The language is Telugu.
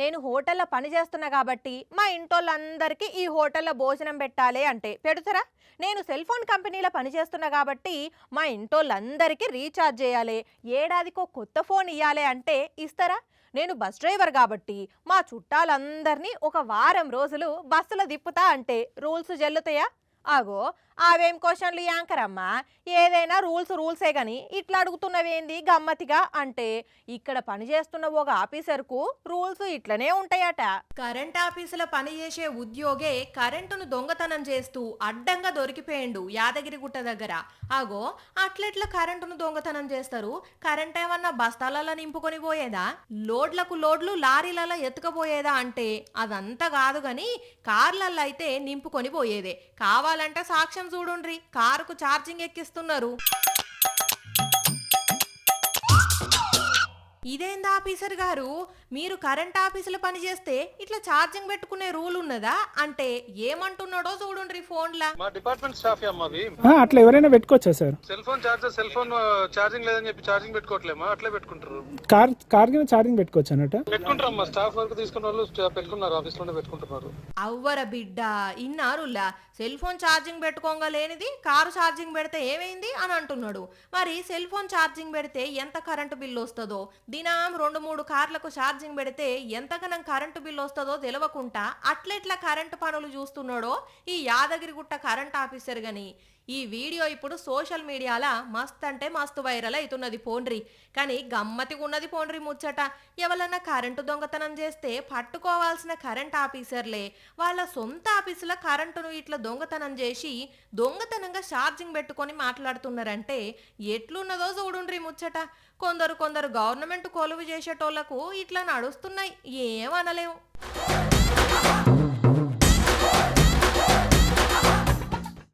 నేను హోటల్లో పని చేస్తున్నా కాబట్టి మా ఇంటోళ్ళందరికీ ఈ హోటల్లో భోజనం పెట్టాలి అంటే పెడతారా? నేను సెల్ ఫోన్ కంపెనీలో పని చేస్తున్నా కాబట్టి మా ఇంటోళ్ళందరికీ రీఛార్జ్ చేయాలి, ఏడాదికో కొత్త ఫోన్ ఇవ్వాలి అంటే ఇస్తారా? నేను బస్ డ్రైవర్ కాబట్టి మా చుట్టాలందరినీ ఒక వారం రోజులు బస్సులో తిప్పుతా అంటే రూల్స్ చెల్లుతాయా? ఆగో, అవేం క్వశ్చన్లు యాంకర్ అమ్మా, ఏదైనా రూల్సే గాని ఇట్లా అడుగుతున్నవేంది గమ్మతిగా అంటే, ఇక్కడ పనిచేస్తున్న ఒక ఆఫీసర్కు రూల్స్ ఇట్లనే ఉంటాయట. కరెంట్ ఆఫీసులో పనిచేసే ఉద్యోగే కరెంటును దొంగతనం చేస్తూ అడ్డంగా దొరికిపోయిండు యాదగిరిగుట్ట దగ్గర. ఆగో, అట్లెట్లా కరెంటును దొంగతనం చేస్తారు? కరెంట్ ఏమన్నా బస్తాలలో నింపుకొని పోయేదా? లోడ్లకు లోడ్లు లారీలలో ఎత్తుకపోయేదా అంటే అదంతా కాదు గాని కార్లల్లో అయితే నింపుకొని పోయేదే. కావాలంటే సాక్ష్యం చూడుండ్రి, కారుకు ఛార్జింగ్ ఎక్కిస్తున్నారు. ఇదేందా ఆఫీసర్ గారు, మీరు కరెంట్ ఆఫీసులో పనిచేస్తే ఇట్లా ఛార్జింగ్ పెట్టుకునే రూల్ ఉన్నదా అంటే ఏమంటున్నాడో చూడుండ్రి ఫోన్లా. మా డిపార్ట్మెంట్ స్టాఫ్ అమ్మవి అట్లా ఎవరైనా పెట్టుకోవచ్చా సార్? సెల్ ఫోన్ ఛార్జింగ్ లేదని చెప్పి ఛార్జింగ్ పెట్టుకోవట్లేమా? అట్లే పెట్టుకుంటారు. కార్ కింద ఛార్జింగ్ పెట్టుకోవచ్చు అన్నట్టు పెట్టుకుంటారమ్మా. స్టాఫ్ వర్క్ తీసుకున్న వాళ్ళు పెట్టుకున్నారు, ఆఫీస్ లోనే పెట్టుకుంటున్నారు. అవ్వర బిడ్డ, ఇన్నారులా సెల్ ఫోన్ ఛార్జింగ్ పెట్టుకోగా లేనిది కారు ఛార్జింగ్ పెడితే ఏమైంది అని అంటున్నాడు. మరి సెల్ ఫోన్ ఛార్జింగ్ పెడితే ఎంత కరెంటు బిల్లు వస్తుందో, దినం 2-3 కార్లకు ఛార్జింగ్ పెడితే ఎంతగానం కరెంటు బిల్లు వస్తుందో తెలవకుండా అట్లెట్లా కరెంటు పనులు చూస్తున్నాడో ఈ యాదగిరిగుట్ట కరెంట్ ఆఫీసర్ గని. ఈ వీడియో ఇప్పుడు సోషల్ మీడియాలో మస్త్ అంటే మస్తు వైరల్ అవుతున్నది పోండ్రి. కానీ గమ్మతిగా ఉన్నది పోండ్రి ముచ్చట. ఎవరన్నా కరెంటు దొంగతనం చేస్తే పట్టుకోవాల్సిన కరెంట్ ఆఫీసర్లే వాళ్ళ సొంత ఆఫీసులో కరెంటును ఇట్లా దొంగతనం చేసి దొంగతనంగా ఛార్జింగ్ పెట్టుకొని మాట్లాడుతున్నారంటే ఎట్లున్నదో చూడుండ్రి ముచ్చట. కొందరు గవర్నమెంట్ కొలువు చేసేటోళ్లకు ఇట్లా నడుస్తున్నాయి, ఏమనలేము.